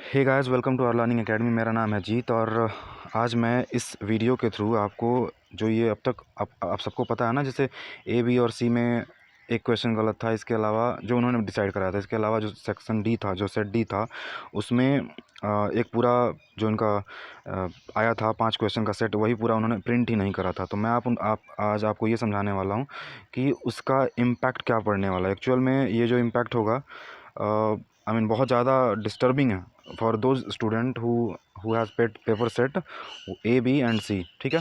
Hey guys, welcome to our learning academy. मेरा नाम है जीत और आज मैं इस वीडियो के थ्रू आपको जो ये अब तक आप सबको पता है ना, जैसे ए बी और सी में एक क्वेश्चन गलत था, इसके अलावा जो उन्होंने डिसाइड कराया था, इसके अलावा जो सेक्शन डी था, जो सेट डी था, उसमें एक पूरा जो उनका आया था 5 क्वेश्चन का सेट, वही पूरा उन्होंने प्रिंट ही नहीं करा था। तो मैं आप आज आपको ये समझाने वाला हूँ कि उसका इम्पैक्ट क्या पड़ने वाला है। एक्चुअल में ये जो इम्पैक्ट होगा बहुत ज़्यादा डिस्टर्बिंग है for those student who has paper set A B and C. ठीक है,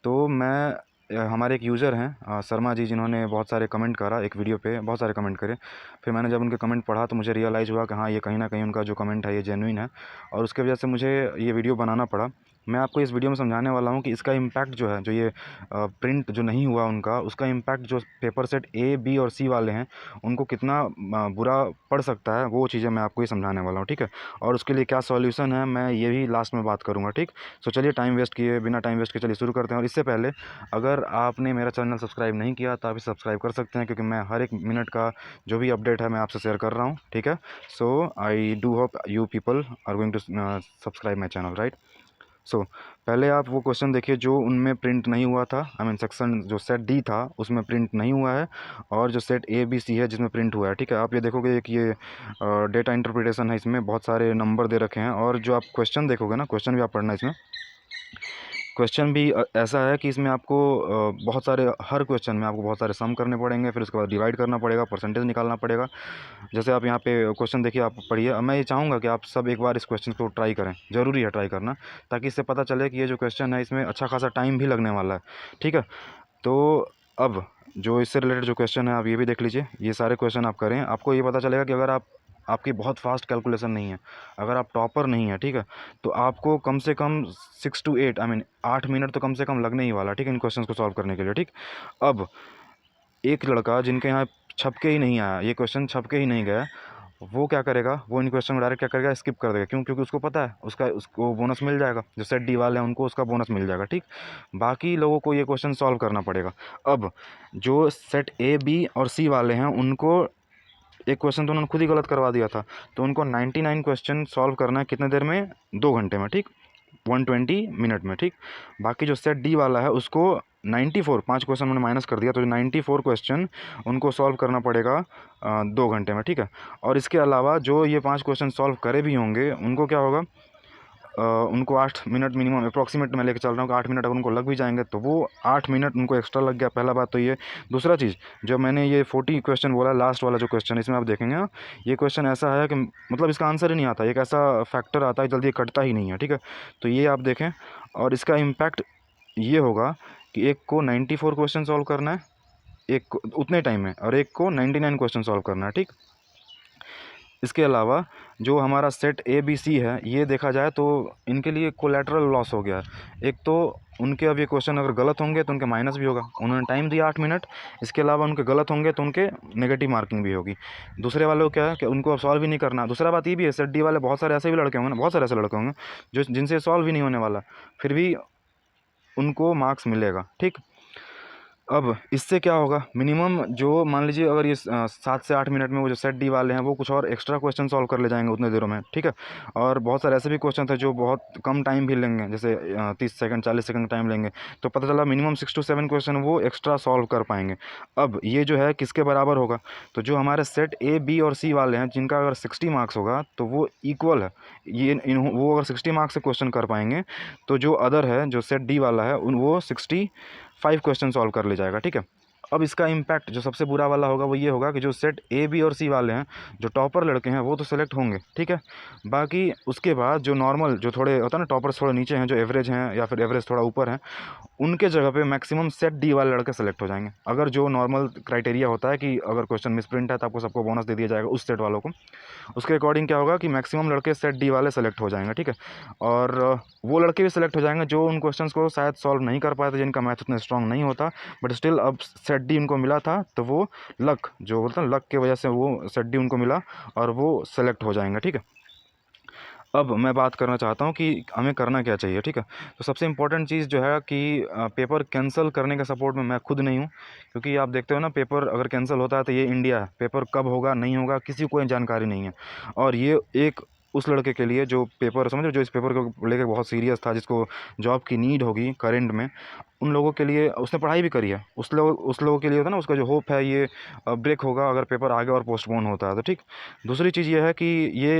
तो मैं हमारे एक यूज़र हैं शर्मा जी, जिन्होंने बहुत सारे कमेंट करा, एक वीडियो पे बहुत सारे कमेंट करे। फिर मैंने जब उनके कमेंट पढ़ा तो मुझे रियलाइज़ हुआ कि हाँ, ये कहीं ना कहीं उनका जो कमेंट है ये जेन्युइन है, और उसके वजह से मुझे ये वीडियो बनाना पड़ा। मैं आपको इस वीडियो में समझाने वाला हूँ कि इसका इम्पैक्ट जो है, जो ये प्रिंट जो नहीं हुआ उनका, उसका इम्पैक्ट जो पेपर सेट ए बी और सी वाले हैं उनको कितना बुरा पड़ सकता है, वो चीज़ें मैं आपको ही समझाने वाला हूँ। ठीक है, और उसके लिए क्या सॉल्यूशन है मैं ये भी लास्ट में बात करूँगा। ठीक, सो चलिए बिना टाइम वेस्ट किए चलिए शुरू करते हैं। और इससे पहले अगर आपने मेरा चैनल सब्सक्राइब नहीं किया तो आप इसे सब्सक्राइब कर सकते हैं, क्योंकि मैं हर एक मिनट का जो भी अपडेट है मैं आपसे शेयर कर रहा हूँ। ठीक है, so I do hope you people are going to subscribe my channel, right. So पहले आप वो क्वेश्चन देखिए जो उनमें प्रिंट नहीं हुआ था। सेक्शन जो सेट डी था उसमें प्रिंट नहीं हुआ है, और जो सेट ए बी सी है जिसमें प्रिंट हुआ है। ठीक है, आप ये देखोगे कि ये डेटा इंटरप्रिटेशन है, इसमें बहुत सारे नंबर दे रखे हैं। और जो आप क्वेश्चन देखोगे ना, क्वेश्चन भी आप पढ़ना, इसमें क्वेश्चन भी ऐसा है कि इसमें आपको बहुत सारे, हर क्वेश्चन में आपको बहुत सारे सम करने पड़ेंगे, फिर उसके बाद डिवाइड करना पड़ेगा, परसेंटेज निकालना पड़ेगा। जैसे आप यहाँ पे क्वेश्चन देखिए, आप पढ़िए। अब मैं ये चाहूँगा कि आप सब एक बार इस क्वेश्चन को ट्राई करें, ज़रूरी है ट्राई करना, ताकि इससे पता चले कि ये जो क्वेश्चन है इसमें अच्छा खासा टाइम भी लगने वाला है। ठीक है, तो अब जो इससे रिलेटेड जो क्वेश्चन है आप ये भी देख लीजिए। ये सारे क्वेश्चन आप करें, आपको ये पता चलेगा कि अगर आपकी बहुत फास्ट कैलकुलेशन नहीं है, अगर आप टॉपर नहीं है, ठीक है, तो आपको कम से कम 6 to 8 8 मिनट तो कम से कम लगने ही वाला। ठीक है, इन क्वेश्चन को सॉल्व करने के लिए। ठीक, अब एक लड़का जिनके यहाँ छपके ही नहीं आया, ये क्वेश्चन छपके ही नहीं गया, वो क्या करेगा, वो इन क्वेश्चन को डायरेक्ट क्या करेगा, स्किप कर देगा। क्यों? क्योंकि उसको पता है उसको बोनस मिल जाएगा, जो सेट डी वाले हैं उनको उसका बोनस मिल जाएगा। ठीक, बाकी लोगों को ये क्वेश्चन सॉल्व करना पड़ेगा। अब जो सेट ए बी और सी वाले हैं उनको एक क्वेश्चन तो उन्होंने खुद ही गलत करवा दिया था, तो उनको 99 क्वेश्चन सॉल्व करना है कितने देर में, 2 घंटे में। ठीक, 120 मिनट में। ठीक, बाकी जो सेट डी वाला है उसको 94, 5 क्वेश्चन उन्होंने माइनस कर दिया, तो 94 क्वेश्चन उनको सॉल्व करना पड़ेगा 2 घंटे में। ठीक है, और इसके अलावा जो ये 5 क्वेश्चन सॉल्व करे भी होंगे उनको क्या होगा, उनको 8 मिनट मिनिमम अप्रॉक्सीमेट मैं लेके चल रहा हूँ कि 8 मिनट अगर उनको लग भी जाएंगे तो वो 8 मिनट उनको एक्स्ट्रा लग गया। पहला बात तो ये। दूसरा चीज़, जो मैंने ये 40 क्वेश्चन बोला, लास्ट वाला जो क्वेश्चन, इसमें आप देखेंगे ना, ये क्वेश्चन ऐसा है कि मतलब इसका आंसर ही नहीं आता, एक ऐसा फैक्टर आता है जल्दी कटता ही नहीं है। ठीक है, तो ये आप देखें, और इसका इम्पैक्ट ये होगा कि एक को 94 क्वेश्चन सॉल्व करना है, एक को उतने टाइम में, और एक को 99 क्वेश्चन सॉल्व करना है। ठीक, इसके अलावा जो हमारा सेट ए बी सी है, ये देखा जाए तो इनके लिए कोलैटरल लॉस हो गया है। एक तो उनके अब ये क्वेश्चन अगर गलत होंगे तो उनके माइनस भी होगा, उन्होंने टाइम दिया 8 मिनट। इसके अलावा उनके गलत होंगे तो उनके नेगेटिव मार्किंग भी होगी। दूसरे वालों को क्या है कि उनको अब सॉल्व ही नहीं करना। दूसरा बात ये भी है, सेट डी वाले बहुत सारे ऐसे भी लड़के होंगे ना, बहुत सारे ऐसे लड़के होंगे जो जिनसे सॉल्व ही नहीं होने वाला, फिर भी उनको मार्क्स मिलेगा। ठीक, अब इससे क्या होगा, मिनिमम जो मान लीजिए अगर ये 7 से 8 मिनट में वो जो सेट डी वाले हैं वो कुछ और एक्स्ट्रा क्वेश्चन सॉल्व कर ले जाएंगे उतने देरों में। ठीक है, और बहुत सारे ऐसे भी क्वेश्चन थे जो बहुत कम टाइम भी लेंगे, जैसे 30 सेकंड 40 सेकंड टाइम लेंगे, तो पता चला मिनिमम 6 to 7 क्वेश्चन वो एक्स्ट्रा सॉल्व कर पाएंगे। अब ये जो है किसके बराबर होगा, तो जो हमारे सेट ए बी और सी वाले हैं जिनका अगर 60 मार्क्स होगा तो वो इक्वल है। वो अगर 60 मार्क्स से क्वेश्चन कर पाएंगे तो जो अदर है, जो सेट डी वाला है, वो 65 क्वेश्चन सॉल्व कर ले जाएगा। ठीक है, अब इसका इम्पैक्ट जो सबसे बुरा वाला होगा वो ये होगा कि जो सेट ए बी और सी वाले हैं, जो टॉपर लड़के हैं, वो तो सेलेक्ट होंगे। ठीक है, बाकी उसके बाद जो नॉर्मल, जो थोड़े होता है ना, टॉपर्स थोड़े नीचे हैं, जो एवरेज हैं या फिर एवरेज थोड़ा ऊपर हैं, उनके जगह पे मैक्सिमम सेट डी वाले लड़के सेलेक्ट हो जाएंगे। अगर जो नॉर्मल क्राइटेरिया होता है कि अगर क्वेश्चन मिसप्रिंट है तो आपको सबको बोनस दे दिया जाएगा उस सेट वालों को, उसके अकॉर्डिंग क्या होगा कि मैक्सिमम लड़के सेट डी वाले सेलेक्ट हो जाएंगे। ठीक है, और वो लड़के भी सेलेक्ट हो जाएंगे जो उन क्वेश्चंस को शायद सॉल्व नहीं कर पाए थे, जिनका मैथ उतना स्ट्रांग नहीं होता, बट स्टिल अब सेट डी उनको मिला था, तो वो लक, जो बोलते हैं लक की वजह से वो सेट डी उनको मिला और वो सेलेक्ट हो जाएंगे। ठीक है, अब मैं बात करना चाहता हूँ कि हमें करना क्या चाहिए। ठीक है, तो सबसे इम्पोर्टेंट चीज़ जो है कि पेपर कैंसिल करने के सपोर्ट में मैं खुद नहीं हूँ, क्योंकि आप देखते हो ना, पेपर अगर कैंसिल होता है तो ये इंडिया है, पेपर कब होगा नहीं होगा किसी को कोई जानकारी नहीं है। और ये एक उस लड़के के लिए जो पेपर समझ रहे हो, जो इस पेपर को लेकर बहुत सीरियस था, जिसको जॉब की नीड होगी करंट में, उन लोगों के लिए उसने पढ़ाई भी करी है। उस लोगों के लिए होता है ना, उसका जो होप है ये ब्रेक होगा अगर पेपर आगे और पोस्टपोन होता है तो। ठीक, दूसरी चीज़ ये है कि ये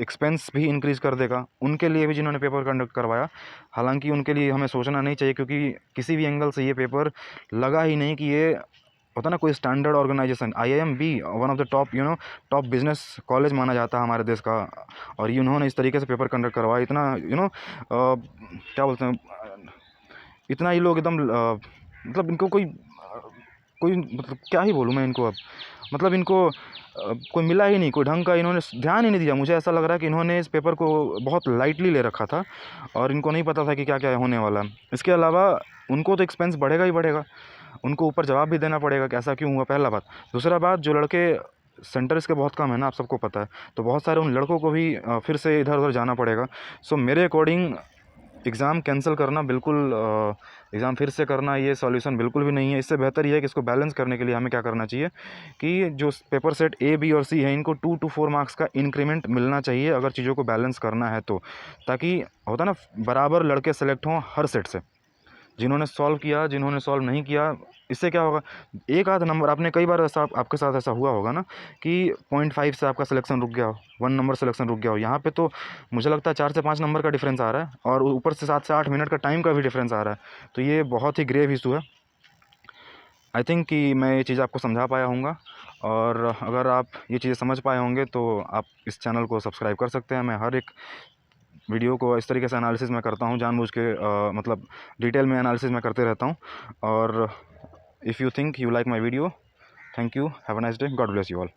एक्सपेंस भी इंक्रीज़ कर देगा उनके लिए भी जिन्होंने पेपर कंडक्ट करवाया। हालांकि उनके लिए हमें सोचना नहीं चाहिए, क्योंकि किसी भी एंगल से ये पेपर लगा ही नहीं कि ये होता ना कोई स्टैंडर्ड ऑर्गेनाइजेशन। IIM भी one of the top top business college माना जाता है हमारे देश का, और ये उन्होंने इस तरीके से पेपर कंडक्ट करवाया। इतना क्या बोलते हैं, इतना ये लोग एकदम मतलब इनको कोई मतलब क्या ही बोलूँ मैं इनको अब, मतलब इनको कोई मिला ही नहीं, कोई ढंग का इन्होंने ध्यान ही नहीं दिया। मुझे ऐसा लग रहा है कि इन्होंने इस पेपर को बहुत लाइटली ले रखा था और इनको नहीं पता था कि क्या क्या होने वाला है। इसके अलावा उनको तो एक्सपेंस बढ़ेगा ही बढ़ेगा, उनको ऊपर जवाब भी देना पड़ेगा कि ऐसा क्यों हुआ, पहला बात। दूसरा बात, जो लड़के सेंटर इसके बहुत कम है ना, आप सबको पता है, तो बहुत सारे उन लड़कों को भी फिर से इधर उधर जाना पड़ेगा। सो मेरे अकॉर्डिंग एग्ज़ाम कैंसिल करना बिल्कुल, एग्ज़ाम फिर से करना ये सॉल्यूशन बिल्कुल भी नहीं है। इससे बेहतर ये है कि इसको बैलेंस करने के लिए हमें क्या करना चाहिए कि जो पेपर सेट A, B और C है, इनको 2 to 4 मार्क्स का इंक्रीमेंट मिलना चाहिए अगर चीज़ों को बैलेंस करना है तो, ताकि होता ना बराबर लड़के सेलेक्ट हों हर सेट से, जिन्होंने सॉल्व किया, जिन्होंने सॉल्व नहीं किया। इससे क्या होगा, एक आध नंबर, आपने कई बार ऐसा आपके साथ ऐसा हुआ होगा ना कि 0.5 से आपका सिलेक्शन रुक गया हो, 1 नंबर सिलेक्शन रुक गया हो। यहाँ पे तो मुझे लगता है 4 से 5 नंबर का डिफरेंस आ रहा है, और ऊपर से 7 से 8 मिनट का टाइम का भी डिफरेंस आ रहा है। तो ये बहुत ही ग्रेव इशू है। आई थिंक कि मैं ये चीज़ आपको समझा पाया हूँगा, और अगर आप ये चीज़ें समझ पाए होंगे तो आप इस चैनल को सब्सक्राइब कर सकते हैं। मैं हर एक वीडियो को इस तरीके से एनालिसिस मैं करता हूँ, जानबूझ के मतलब डिटेल में एनालिसिस मैं करते रहता हूँ। और if you think you like my video, thank you, have a nice day, God bless you all.